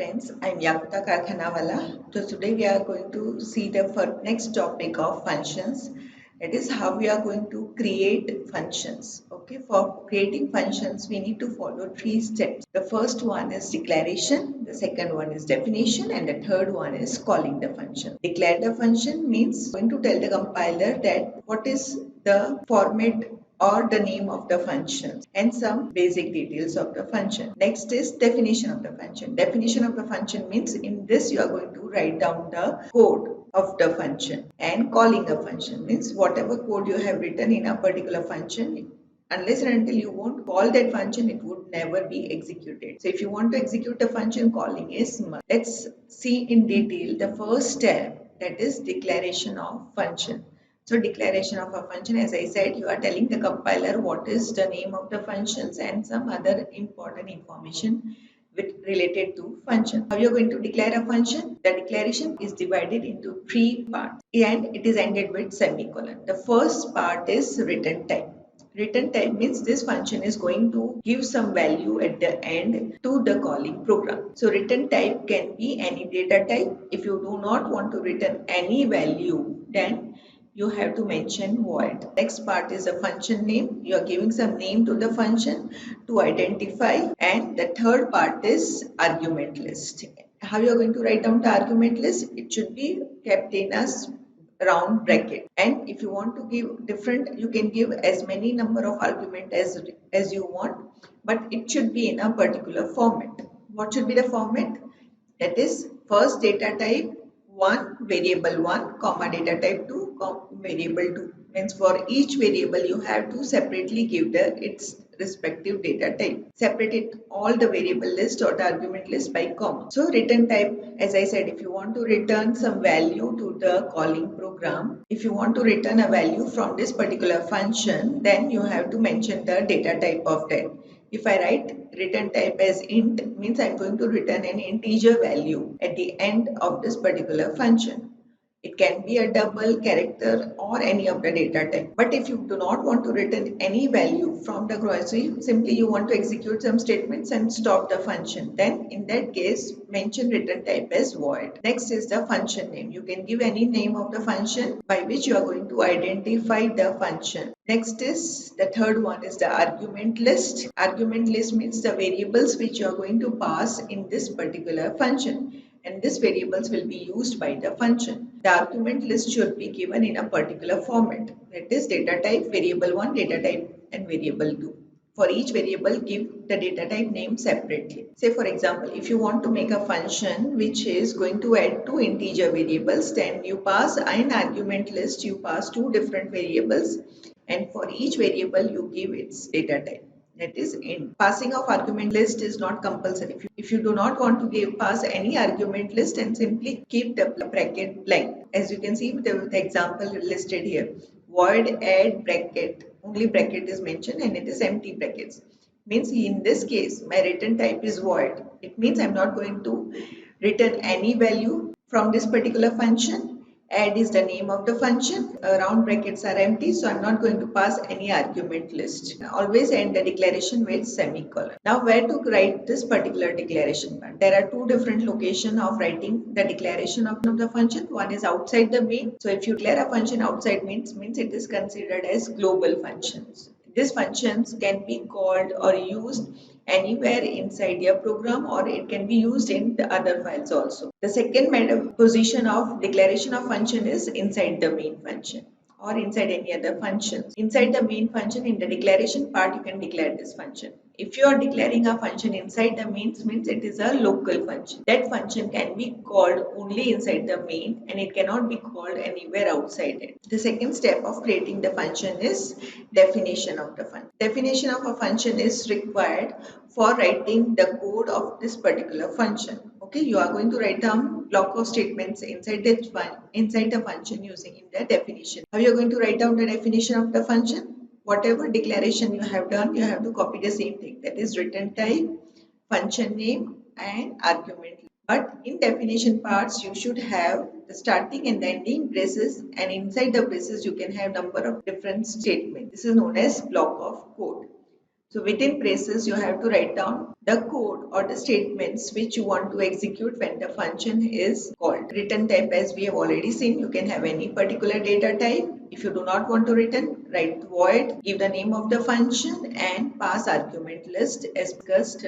friends, I'm Yakuta Karkhanawala. So today we are going to see the next topic of functions. That is how we are going to create functions. Okay, for creating functions, we need to follow three steps. The first one is declaration, the second one is definition, and the third one is calling the function. Declare the function means going to tell the compiler that what is the format or the name of the function and some basic details of the function. Next is definition of the function. Definition of the function means in this you are going to write down the code of the function, and calling the function means whatever code you have written in a particular function, unless and until you won't call that function, it would never be executed. So if you want to execute a function, calling is must. Let's see in detail the first step, that is declaration of function. So declaration of a function, as I said, you are telling the compiler what is the name of the functions and some other important information related to function. How you are going to declare a function? The declaration is divided into three parts and it is ended with semicolon. The first part is return type. Return type means this function is going to give some value at the end to the calling program. So return type can be any data type. If you do not want to return any value, then you have to mention void. Next part is the function name. You are giving some name to the function to identify. And the third part is argument list. How you are going to write down the argument list? It should be kept in a round bracket, and if you want to give different, you can give as many number of argument as you want, but it should be in a particular format. What should be the format? That is first data type 1 variable 1 comma data type 2 variable 2, means for each variable you have to separately give its respective data type. Separate it all the variable list or the argument list by comma. So return type, as I said, if you want to return some value to the calling program, if you want to return a value from this particular function, then you have to mention the data type of that. If I write return type as int, means I'm going to return an integer value at the end of this particular function. It can be a double character or any of the data type. But if you do not want to return any value from the grocery, simply you want to execute some statements and stop the function, then in that case mention return type as void. Next is the function name. You can give any name of the function by which you are going to identify the function. Next is the third one is the argument list. Argument list means the variables which you are going to pass in this particular function, and these variables will be used by the function. The argument list should be given in a particular format, that is data type variable 1, data type and variable 2. For each variable, give the data type name separately. Say for example, if you want to make a function which is going to add two integer variables, then you pass an argument list, you pass two different variables, and for each variable you give its data type. That is int. Passing of argument list is not compulsory. If you do not want to pass any argument list, and simply keep the bracket blank. As you can see with the example listed here, void add bracket, only bracket is mentioned and it is empty brackets. Means in this case my return type is void. It means I'm not going to return any value from this particular function. Add is the name of the function. Round brackets are empty, so I'm not going to pass any argument list. Always end the declaration with semicolon. Now where to write this particular declaration part? There are two different locations of writing the declaration of the function. One is outside the main. So if you declare a function outside means it is considered as global functions. These functions can be called or used anywhere inside your program, or it can be used in the other files also. The second position of declaration of function is inside the main function or inside any other functions. Inside the main function, in the declaration part, you can declare this function. If you are declaring a function inside the main, means it is a local function. That function can be called only inside the main and it cannot be called anywhere outside it. The second step of creating the function is definition of the function. Definition of a function is required for writing the code of this particular function. Okay, you are going to write down block of statements inside the function using in the definition. How you are going to write down the definition of the function? Whatever declaration you have done, you have to copy the same thing, that is return type, function name and argument. But in definition parts, you should have the starting and the ending braces, and inside the braces you can have number of different statements. This is known as block of code. So within braces, you have to write down the code or the statements which you want to execute when the function is called. Return type, as we have already seen, you can have any particular data type. If you do not want to return, write void, give the name of the function and pass argument list as discussed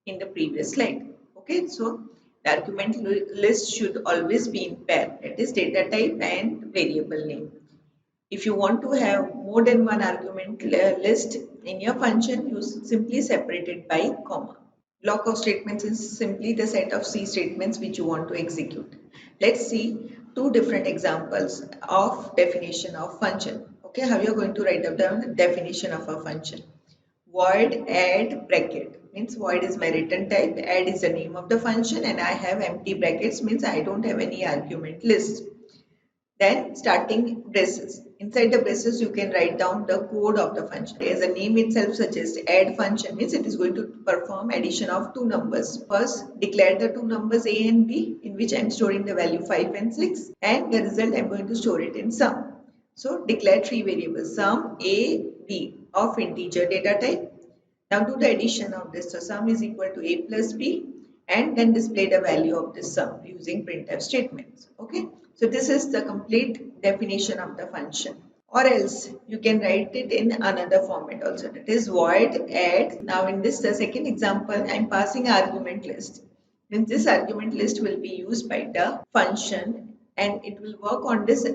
in the previous slide. Okay, so the argument list should always be in pair, that is data type and variable name. If you want to have more than one argument list in your function, you simply separate it by comma. Block of statements is simply the set of C statements which you want to execute. Let's see two different examples of definition of function. Okay, how you are going to write down the definition of a function. Void add bracket means void is my return type, add is the name of the function, and I have empty brackets means I don't have any argument list. Then starting braces. Inside the braces, you can write down the code of the function. As the name itself suggests, add function means it is going to perform addition of two numbers. First, declare the two numbers a and b, in which I am storing the value 5 and 6, and the result I am going to store it in sum. So declare three variables, sum, a, b of integer data type. Now do the addition of this. So sum is equal to a plus b, and then display the value of this sum using printf statements. Okay. So this is the complete definition of the function. Or else you can write it in another format also, that is void add. Now in this the second example, I am passing argument list. Then this argument list will be used by the function and it will work on this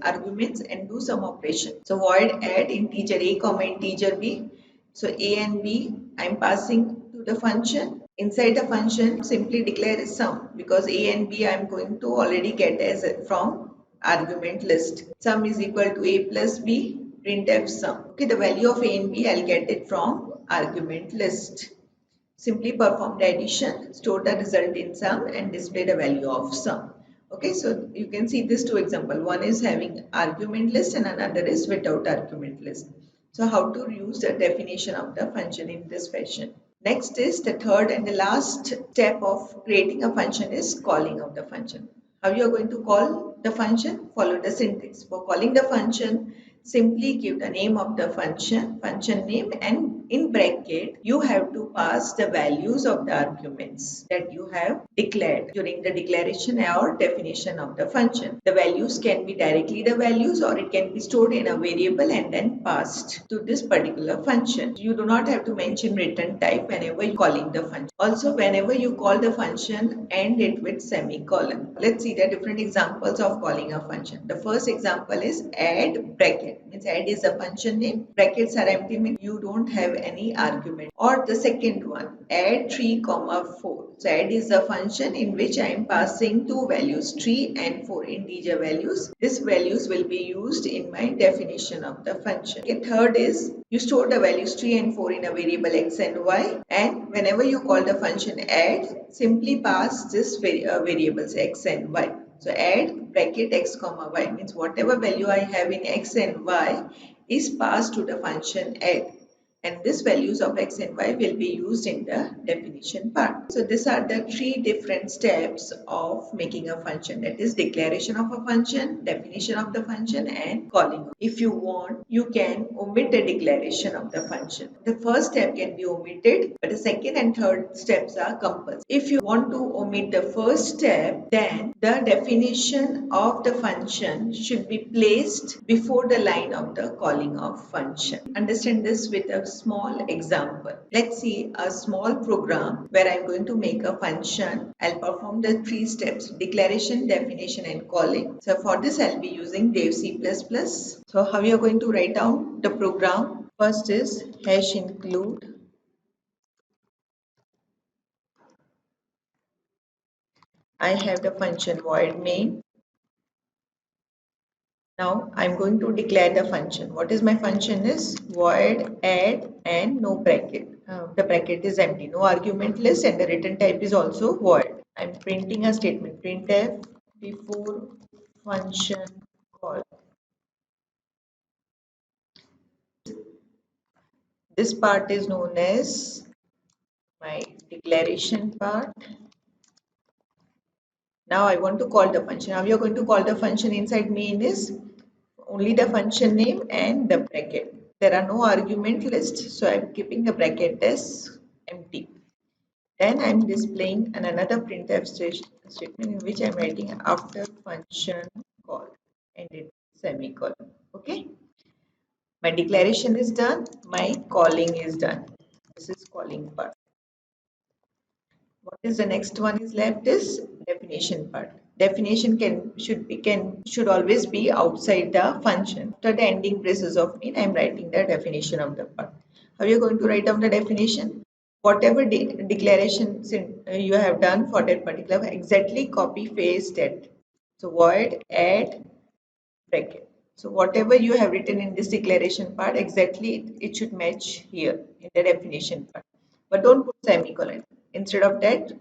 arguments and do some operation. So void add integer a comma integer b. So a and b I am passing to the function. Inside the function simply declare a sum because a and b I am going to already get as from argument list. Sum is equal to a plus b, printf sum. Okay, the value of a and b I'll get it from argument list. Simply perform the addition, store the result in sum and display the value of sum. Okay, so you can see these two examples. One is having argument list and another is without argument list. So how to use the definition of the function in this fashion. Next is the third and the last step of creating a function is calling of the function. How you are going to call the function? Follow the syntax. For calling the function, simply give the name of the function name, and in bracket you have to pass the values of the arguments that you have declared during the declaration or definition of the function. The values can be directly the values or it can be stored in a variable and then passed to this particular function. You do not have to mention return type whenever you are calling the function. Also, whenever you call the function, end it with semicolon. Let's see the different examples of calling a function. The first example is add bracket, means add is a function name, brackets are empty means you don't have any argument. Or the second one, add 3 comma 4. So add is a function in which I am passing two values, 3 and 4 integer values. These values will be used in my definition of the function. Okay, third is you store the values 3 and 4 in a variable x and y, and whenever you call the function add, simply pass this variables x and y. So add bracket x comma y means whatever value I have in x and y is passed to the function add, and these values of x and y will be used in the definition part. So these are the three different steps of making a function, that is declaration of a function, definition of the function and calling. If you want, you can omit the declaration of the function. The first step can be omitted, but the second and third steps are compulsory. If you want to omit the first step, then the definition of the function should be placed before the line of the calling of function. Understand this with a small example. Let's see a small program where I'm going to make a function. I'll perform the three steps: declaration, definition and calling. So for this I'll be using dev C++. So how you are going to write down the program? First is hash include I have the function void main. Now I'm going to declare the function. What is my function is void add and no bracket. The bracket is empty, no argument list, and the return type is also void. I'm printing a statement printf before function call. This part is known as my declaration part. Now I want to call the function. How you are going to call the function inside main is only the function name and the bracket. There are no argument list, so I'm keeping the bracket as empty. Then I'm displaying another printf statement in which I'm writing after function call and it semicolon. Okay, my declaration is done, my calling is done. This is calling part. What is the next one is left is definition part. Definition should always be outside the function. After the ending braces of mean, I am writing the definition of the part. How are you going to write down the definition? Whatever declaration you have done for that particular, exactly copy paste that. So void add bracket. So whatever you have written in this declaration part, exactly it should match here in the definition part. But don't put semicolon. Instead of that,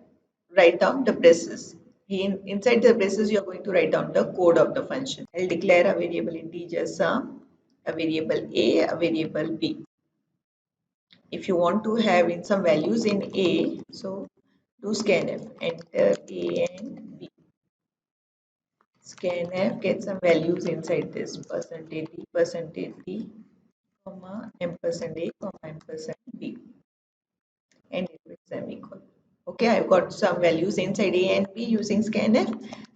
write down the braces. Inside the braces, you are going to write down the code of the function. I'll declare a variable integer sum, a variable a variable b. If you want to have in some values in a, so do scanf, enter a and b. Scanf, get some values inside this percentage d, comma, ampersand a, comma, ampersand b, and it with semicolon. Okay, I've got some values inside a and b using scanf.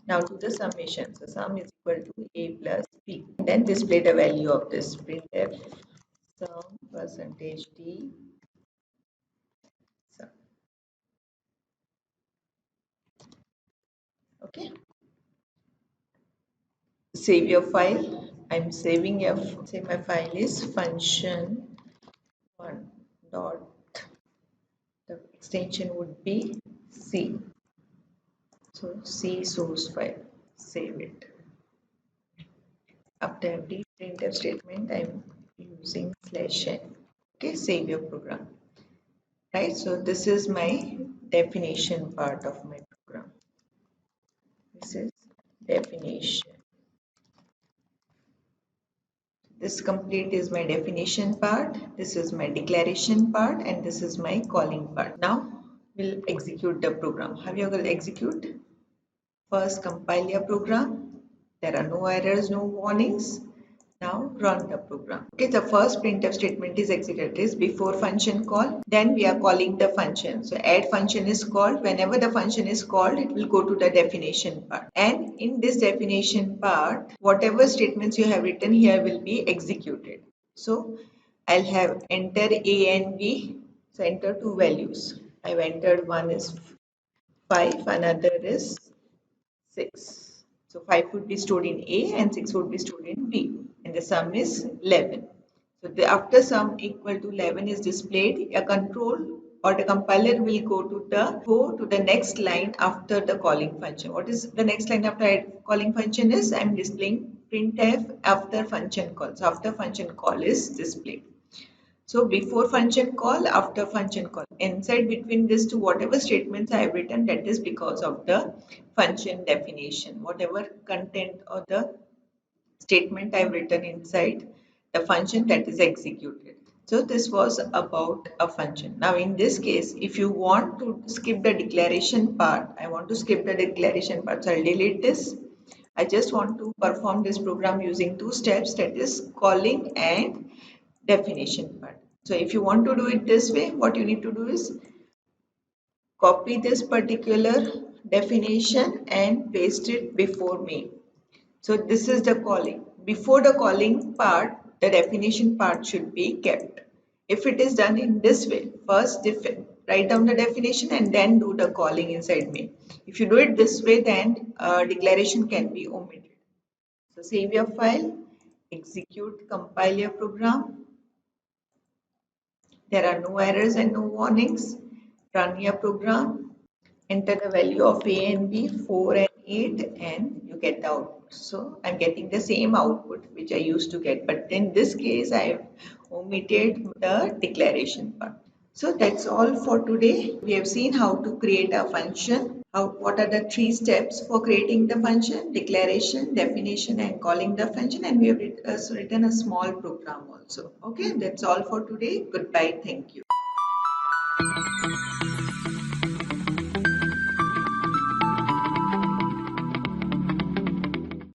Now to the summation. So sum is equal to a plus b. And then display the value of this printf sum percentage d sum. Okay, save your file. I'm saving your say my file is function one dot, the extension would be C. So C source file, save it. After every printf statement, I'm using /n. Okay, save your program. Right, so this is my definition part of my program. This is definition. This complete is my definition part, this is my declaration part, and this is my calling part. Now we'll execute the program. How you will execute? First compile your program. There are no errors, no warnings. Now run the program. Okay, the first printf statement is executed is before function call. Then we are calling the function. So add function is called. Whenever the function is called, it will go to the definition part. And in this definition part, whatever statements you have written here will be executed. So I'll have enter A and B. So enter two values. I've entered one is 5, another is 6. So 5 would be stored in A and 6 would be stored in B. And the sum is 11. So after sum equal to 11 is displayed, a control or the compiler will go to the next line after the calling function. What is the next line after calling function is? I am displaying printf after function call. So after function call is displayed. So before function call, after function call. Inside between these two, whatever statements I have written, that is because of the function definition. Whatever content or the statement I have written inside the function, that is executed. So this was about a function. Now in this case, if you want to skip the declaration part, I want to skip the declaration part, so I'll delete this. I just want to perform this program using two steps, that is calling and definition part. So if you want to do it this way, what you need to do is copy this particular definition and paste it before me. So this is the calling. Before the calling part, the definition part should be kept. If it is done in this way, first write down the definition and then do the calling inside me. If you do it this way, then declaration can be omitted. So save your file, execute, compile your program. There are no errors and no warnings. Run your program. Enter the value of A and B, 4 and 8, and you get the output. So I'm getting the same output which I used to get, but in this case I have omitted the declaration part. So that's all for today. We have seen how to create a function. What are the three steps for creating the function? Declaration, definition, and calling the function. And we have written a small program also. Okay, that's all for today. Goodbye. Thank you.